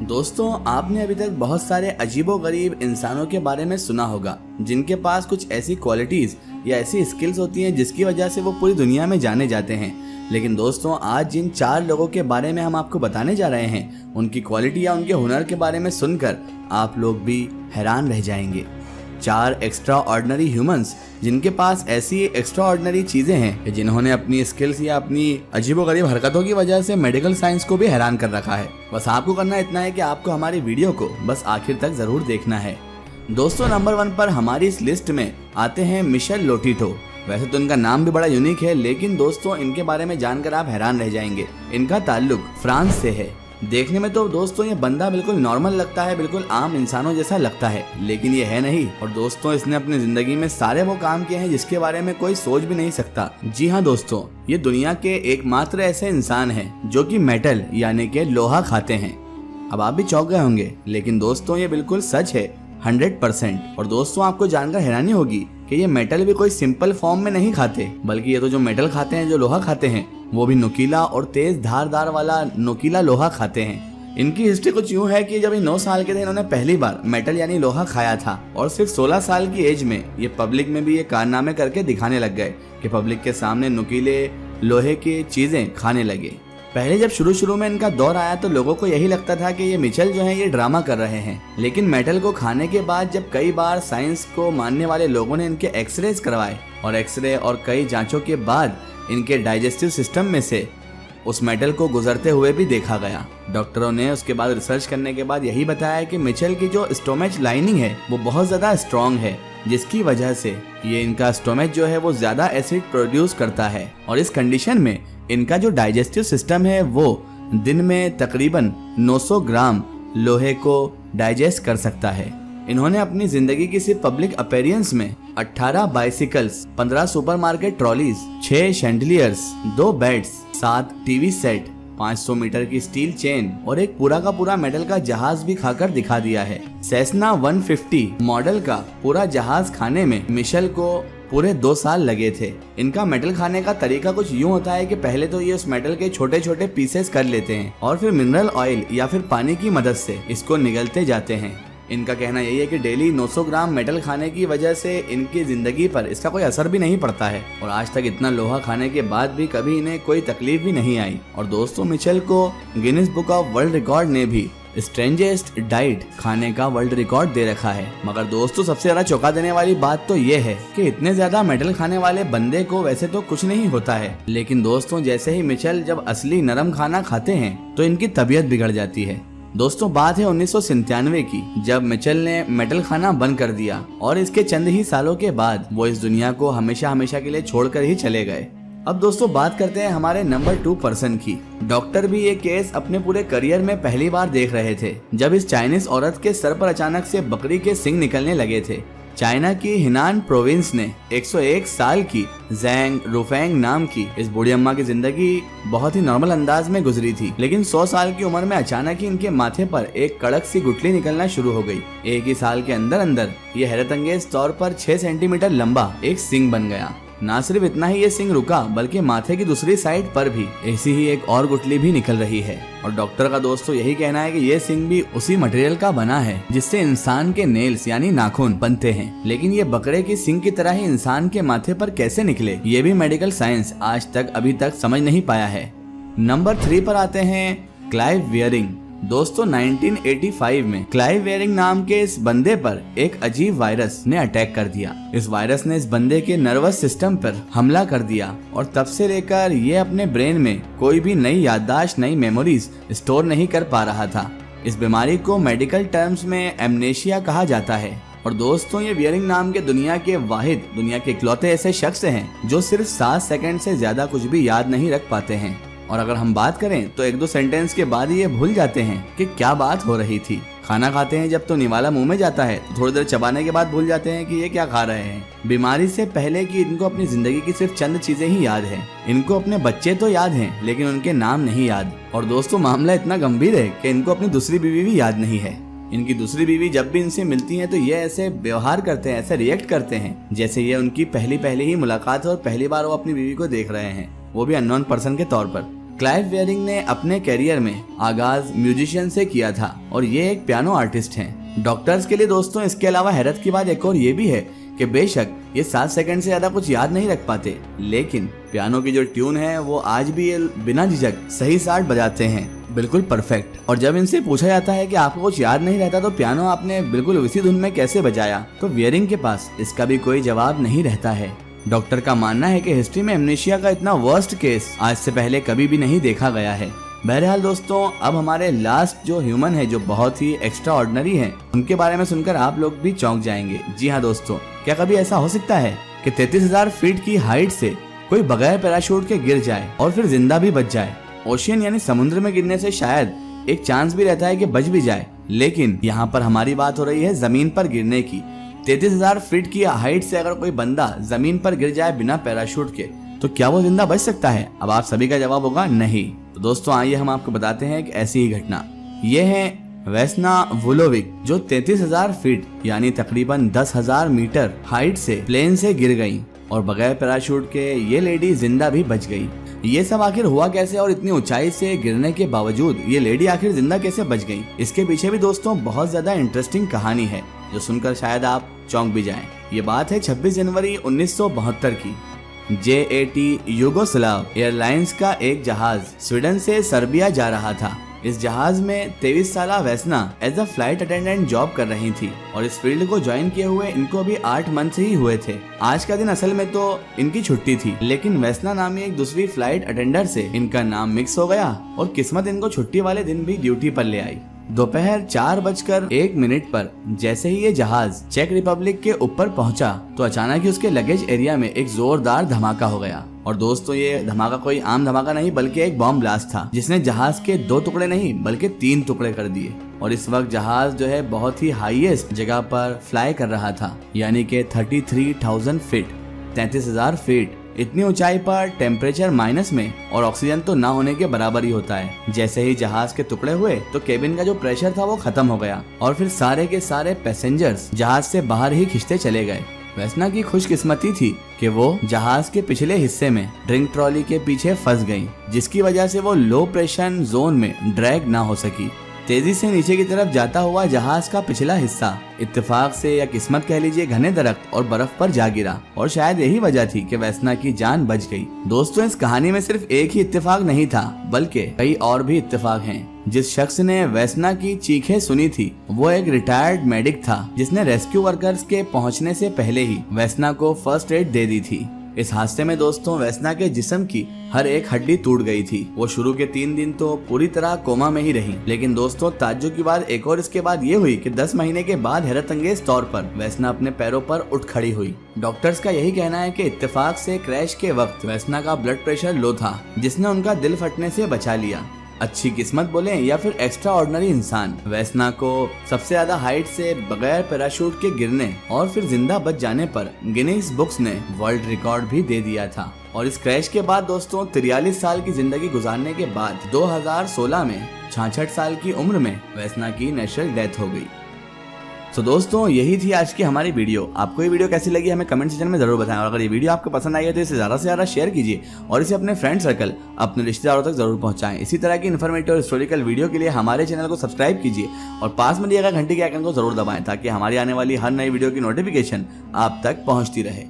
दोस्तों, आपने अभी तक बहुत सारे अजीबोगरीब इंसानों के बारे में सुना होगा जिनके पास कुछ ऐसी क्वालिटीज या ऐसी स्किल्स होती हैं जिसकी वजह से वो पूरी दुनिया में जाने जाते हैं। लेकिन दोस्तों, आज जिन 4 लोगों के बारे में हम आपको बताने जा रहे हैं, उनकी क्वालिटी या उनके हुनर के बारे में सुनकर आप लोग भी हैरान रह जाएंगे। 4 एक्स्ट्रा ऑर्डिनरी ह्यूमंस जिनके पास ऐसी एक्स्ट्रा ऑर्डिनरी चीजें हैं जिन्होंने अपनी स्किल्स या अपनी अजीबोगरीब हरकतों की वजह से मेडिकल साइंस को भी हैरान कर रखा है। बस आपको करना इतना है कि आपको हमारी वीडियो को बस आखिर तक जरूर देखना है। दोस्तों, नंबर 1 पर हमारी इस लिस्ट में आते हैं मिशेल लोटिटो। वैसे तो इनका नाम भी बड़ा यूनिक है, लेकिन दोस्तों इनके बारे में जानकर आप हैरान रह जाएंगे। इनका ताल्लुक फ्रांस से है। देखने में तो दोस्तों ये बंदा बिल्कुल नॉर्मल लगता है, बिल्कुल आम इंसानों जैसा लगता है, लेकिन ये है नहीं। और दोस्तों, इसने अपनी जिंदगी में सारे वो काम किए हैं जिसके बारे में कोई सोच भी नहीं सकता। जी हाँ दोस्तों, ये दुनिया के एकमात्र ऐसे इंसान हैं जो कि मेटल यानी कि लोहा खाते हैं। अब आप भी चौंक गए होंगे, लेकिन दोस्तों ये बिल्कुल सच है 100%। और दोस्तों, आपको जानकर हैरानी होगी कि ये मेटल भी कोई सिंपल फॉर्म में नहीं खाते, बल्कि ये तो जो मेटल खाते हैं, जो लोहा खाते हैं, वो भी नुकीला और तेज धारदार वाला नुकीला लोहा खाते हैं। इनकी हिस्ट्री कुछ यूं है कि जब ये 9 साल के थे, इन्होंने पहली बार मेटल यानी लोहा खाया था और सिर्फ 16 साल की एज में ये पब्लिक में भी ये कारनामे करके दिखाने लग गए कि पब्लिक के सामने नुकीले लोहे की चीजें खाने लगे। पहले जब शुरू में इनका दौर आया तो लोगों को यही लगता था कि ये मिचेल जो है ये ड्रामा कर रहे हैं, लेकिन मेटल को खाने के बाद जब कई बार साइंस को मानने वाले लोगों ने इनके एक्सरेज करवाए और एक्सरे और कई जांचों के बाद इनके डाइजेस्टिव सिस्टम में से उस मेटल को गुजरते हुए भी देखा गया। डॉक्टरों ने उसके बाद रिसर्च करने के बाद यही बताया कि मिचेल की जो स्टोमच लाइनिंग है वो बहुत ज्यादा स्ट्रॉन्ग है, जिसकी वजह से ये इनका स्टोमच जो है वो ज्यादा एसिड प्रोड्यूस करता है और इस कंडीशन में इनका जो डाइजेस्टिव सिस्टम है वो दिन में तकरीबन 900 ग्राम लोहे को डाइजेस्ट कर सकता है। इन्होंने अपनी जिंदगी की सिर्फ पब्लिक अपीयरेंस में 18 bicycles, 15 supermarket trolleys, 6 chandeliers, 2 beds, 7 TV set, 500 meter की स्टील चेन और एक पूरा का पूरा मेटल का जहाज भी खाकर दिखा दिया है। सेस्ना 150 मॉडल का पूरा जहाज खाने में मिशेल को पूरे 2 साल लगे थे। इनका मेटल खाने का तरीका कुछ यूं होता है कि पहले तो ये उस मेटल के छोटे छोटे पीसेस कर लेते हैं और फिर मिनरल ऑयल या फिर पानी की मदद से इसको निगलते जाते हैं। इनका कहना यही है कि डेली 900 ग्राम मेटल खाने की वजह से इनकी जिंदगी पर इसका कोई असर भी नहीं पड़ता है और आज तक इतना लोहा खाने के बाद भी कभी इन्हें कोई तकलीफ भी नहीं आई। और दोस्तों, मिचेल को Guinness book of world record ने भी स्ट्रेंजेस्ट डाइट खाने का वर्ल्ड रिकॉर्ड दे रखा है। मगर दोस्तों, सबसे ज्यादा चौंका देने वाली बात तो ये है कि इतने ज्यादा मेटल खाने वाले बंदे को वैसे तो कुछ नहीं होता है, लेकिन दोस्तों जैसे ही मिचेल जब असली नरम खाना खाते हैं तो इनकी तबीयत बिगड़ जाती है। दोस्तों, बात है 1997 की, जब मिचेल ने मेटल खाना बंद कर दिया और इसके चंद ही सालों के बाद वो इस दुनिया को हमेशा हमेशा के लिए छोड़कर ही चले गए। अब दोस्तों बात करते हैं हमारे नंबर 2 पर्सन की। डॉक्टर भी ये केस अपने पूरे करियर में पहली बार देख रहे थे जब इस चाइनीज औरत के सर पर अचानक से बकरी के सिंग निकलने लगे थे। चाइना की हिनान प्रोविंस ने 101 साल की जैंग रुफेंग नाम की इस बूढ़ी अम्मा की जिंदगी बहुत ही नॉर्मल अंदाज में गुजरी थी, लेकिन 100 साल की उम्र में अचानक ही इनके माथे पर एक कड़क सी गुठली निकलना शुरू हो गई। एक ही साल के अंदर अंदर ये हैरतअंगेज तौर पर 6 सेंटीमीटर लंबा एक सिंग बन गया। ना सिर्फ इतना ही ये सिंग रुका, बल्कि माथे की दूसरी साइड पर भी ऐसी ही एक और गुठली भी निकल रही है। और डॉक्टर का दोस्तों यही कहना है कि ये सिंग भी उसी मटेरियल का बना है जिससे इंसान के नेल्स यानी नाखून बनते हैं, लेकिन ये बकरे की सिंग की तरह ही इंसान के माथे पर कैसे निकले, ये भी मेडिकल साइंस आज तक अभी तक समझ नहीं पाया है। नंबर 3 पर आते हैं क्लाइव वेयरिंग। दोस्तों, 1985 में क्लाइव वेयरिंग नाम के इस बंदे पर एक अजीब वायरस ने अटैक कर दिया। इस वायरस ने इस बंदे के नर्वस सिस्टम पर हमला कर दिया और तब से लेकर ये अपने ब्रेन में कोई भी नई याददाश्त, नई मेमोरीज स्टोर नहीं कर पा रहा था। इस बीमारी को मेडिकल टर्म्स में एमनेशिया कहा जाता है। और दोस्तों, ये वेयरिंग नाम के दुनिया के इकलौते ऐसे शख्स हैं जो सिर्फ 7 सेकंड से ज्यादा कुछ भी याद नहीं रख पाते हैं। और अगर हम बात करें तो 1-2 सेंटेंस के बाद ही ये भूल जाते हैं कि क्या बात हो रही थी। खाना खाते हैं जब तो निवाला मुंह में जाता है, तो थोड़ी देर चबाने के बाद भूल जाते हैं कि ये क्या खा रहे हैं। बीमारी से पहले कि इनको अपनी जिंदगी की सिर्फ चंद चीजें ही याद हैं। इनको अपने बच्चे तो याद हैं, लेकिन उनके नाम नहीं याद। और दोस्तों, मामला इतना गंभीर है कि इनको अपनी दूसरी बीवी भी याद नहीं है। इनकी दूसरी बीवी जब भी इनसे मिलती है तो ये ऐसे व्यवहार करते हैं, ऐसे रिएक्ट करते हैं जैसे ये उनकी पहली ही मुलाकात है और पहली बार वो अपनी बीवी को देख रहे हैं, वो भी अननोन पर्सन के तौर पर। क्लाइव वेयरिंग ने अपने करियर में आगाज म्यूजिशियन से किया था और ये एक पियानो आर्टिस्ट हैं। डॉक्टर्स के लिए दोस्तों इसके अलावा हैरत की बात एक और ये भी है कि बेशक ये 7 सेकंड से ज्यादा कुछ याद नहीं रख पाते, लेकिन पियानो की जो ट्यून है वो आज भी ये बिना झिझक सही साठ बजाते हैं, बिल्कुल परफेक्ट। और जब इनसे पूछा जाता है कि आपको कुछ याद नहीं रहता तो पियानो आपने बिल्कुल उसी धुन में कैसे बजाया, तो वेयरिंग के पास इसका भी कोई जवाब नहीं रहता है। डॉक्टर का मानना है कि हिस्ट्री में एमनेशिया का इतना वर्स्ट केस आज से पहले कभी भी नहीं देखा गया है। बहरहाल दोस्तों, अब हमारे लास्ट जो ह्यूमन है जो बहुत ही एक्स्ट्रा ऑर्डिनरी है, उनके बारे में सुनकर आप लोग भी चौंक जाएंगे। जी हाँ दोस्तों, क्या कभी ऐसा हो सकता है कि 33,000 फीट की हाइट से कोई बगैर पैराशूट के गिर जाए और फिर जिंदा भी बच जाए? ओशियन यानी समुद्र में गिरने से शायद एक चांस भी रहता है कि बच भी जाए, लेकिन यहाँ पर हमारी बात हो रही है जमीन पर गिरने की। 33,000 फीट की हाइट से अगर कोई बंदा जमीन पर गिर जाए बिना पैराशूट के, तो क्या वो जिंदा बच सकता है? अब आप सभी का जवाब होगा नहीं। तो दोस्तों आइए हम आपको बताते हैं एक ऐसी ही घटना। ये है वेस्ना वुलोविक, जो 33,000 फीट यानी तकरीबन 10,000 मीटर हाइट से प्लेन से गिर गई और बगैर पैराशूट के ये लेडी जिंदा भी बच गई। ये सब आखिर हुआ कैसे और इतनी ऊंचाई से गिरने के बावजूद ये लेडी आखिर जिंदा कैसे बच गई? इसके पीछे भी दोस्तों बहुत ज्यादा इंटरेस्टिंग कहानी है जो सुनकर शायद आप चौंक भी जाएं। ये बात है 26 जनवरी 1972 की। JAT यूगोस्लाव एयरलाइंस का एक जहाज स्वीडन से सर्बिया जा रहा था। इस जहाज में 23 साल Vesna as a flight attendant job कर रही थी और इस फील्ड को ज्वाइन किए हुए इनको भी 8 मंथ ही हुए थे। आज का दिन असल में तो इनकी छुट्टी थी, लेकिन वेस्ना नामी एक दूसरी फ्लाइट अटेंडर से इनका नाम मिक्स हो गया और किस्मत इनको छुट्टी वाले दिन भी ड्यूटी पर ले आई। दोपहर 4:01 पर जैसे ही ये जहाज चेक रिपब्लिक के ऊपर पहुंचा तो अचानक ही उसके लगेज एरिया में एक जोरदार धमाका हो गया। और दोस्तों ये धमाका कोई आम धमाका नहीं बल्कि एक बॉम्ब ब्लास्ट था जिसने जहाज के 2 टुकड़े नहीं बल्कि 3 टुकड़े कर दिए। और इस वक्त जहाज जो है बहुत ही हाईएस्ट जगह पर फ्लाई कर रहा था, यानी कि 33,000 फीट 33,000 फीट। इतनी ऊंचाई पर टेम्परेचर माइनस में और ऑक्सीजन तो ना होने के बराबर ही होता है। जैसे ही जहाज के टुकड़े हुए तो केबिन का जो प्रेशर था वो खत्म हो गया और फिर सारे के सारे पैसेंजर्स जहाज से बाहर ही खिंचते चले गए। वेस्ना की खुशकिस्मती थी कि वो जहाज के पिछले हिस्से में ड्रिंक ट्रॉली के पीछे फंस गई, जिसकी वजह से वो लो प्रेशर जोन में ड्रैग ना हो सकी। तेजी से नीचे की तरफ जाता हुआ जहाज का पिछला हिस्सा इत्तेफाक से या किस्मत कह लीजिए घने दरख्त और बर्फ पर जा गिरा और शायद यही वजह थी कि वेस्ना की जान बच गई। दोस्तों इस कहानी में सिर्फ एक ही इत्तेफाक नहीं था बल्कि कई और भी इत्तेफाक हैं। जिस शख्स ने वेस्ना की चीखें सुनी थी वो एक रिटायर्ड मेडिक था जिसने रेस्क्यू वर्कर्स के पहुंचने से पहले ही वेस्ना को फर्स्ट एड दे दी थी। इस हादसे में दोस्तों वेस्ना के जिस्म की हर एक हड्डी टूट गई थी। वो शुरू के 3 दिन तो पूरी तरह कोमा में ही रही, लेकिन दोस्तों ताज्जुब की बात एक और इसके बाद ये हुई कि 10 महीने के बाद हैरत अंगेज तौर पर वेस्ना अपने पैरों पर उठ खड़ी हुई। डॉक्टर्स का यही कहना है कि इत्तेफाक से क्रैश के वक्त वेस्ना का ब्लड प्रेशर लो था जिसने उनका दिल फटने से बचा लिया। अच्छी किस्मत बोले या फिर एक्स्ट्रा ऑर्डिनरी इंसान, वेस्ना को सबसे ज्यादा हाइट से बगैर पैराशूट के गिरने और फिर जिंदा बच जाने पर गिनीज बुक्स ने वर्ल्ड रिकॉर्ड भी दे दिया था। और इस क्रैश के बाद दोस्तों 43 साल की जिंदगी गुजारने के बाद 2016 में 66 साल की उम्र में वेस्ना की नेचुरल डेथ हो गई। तो दोस्तों यही थी आज की हमारी वीडियो। आपको ये वीडियो कैसी लगी हमें कमेंट सेक्शन में जरूर बताएं और अगर ये वीडियो आपको पसंद आई है तो इसे ज़्यादा से ज़्यादा शेयर कीजिए और इसे अपने फ्रेंड सर्कल अपने रिश्तेदारों तक जरूर पहुंचाएं। इसी तरह की इन्फॉर्मेटिव और हिस्टोरिकल वीडियो के लिए हमारे चैनल को सब्सक्राइब कीजिए और पास में दिए गए घंटी के आइकन को जरूर दबाएं ताकि हमारी आने वाली हर नई वीडियो की नोटिफिकेशन आप तक पहुँचती रहे।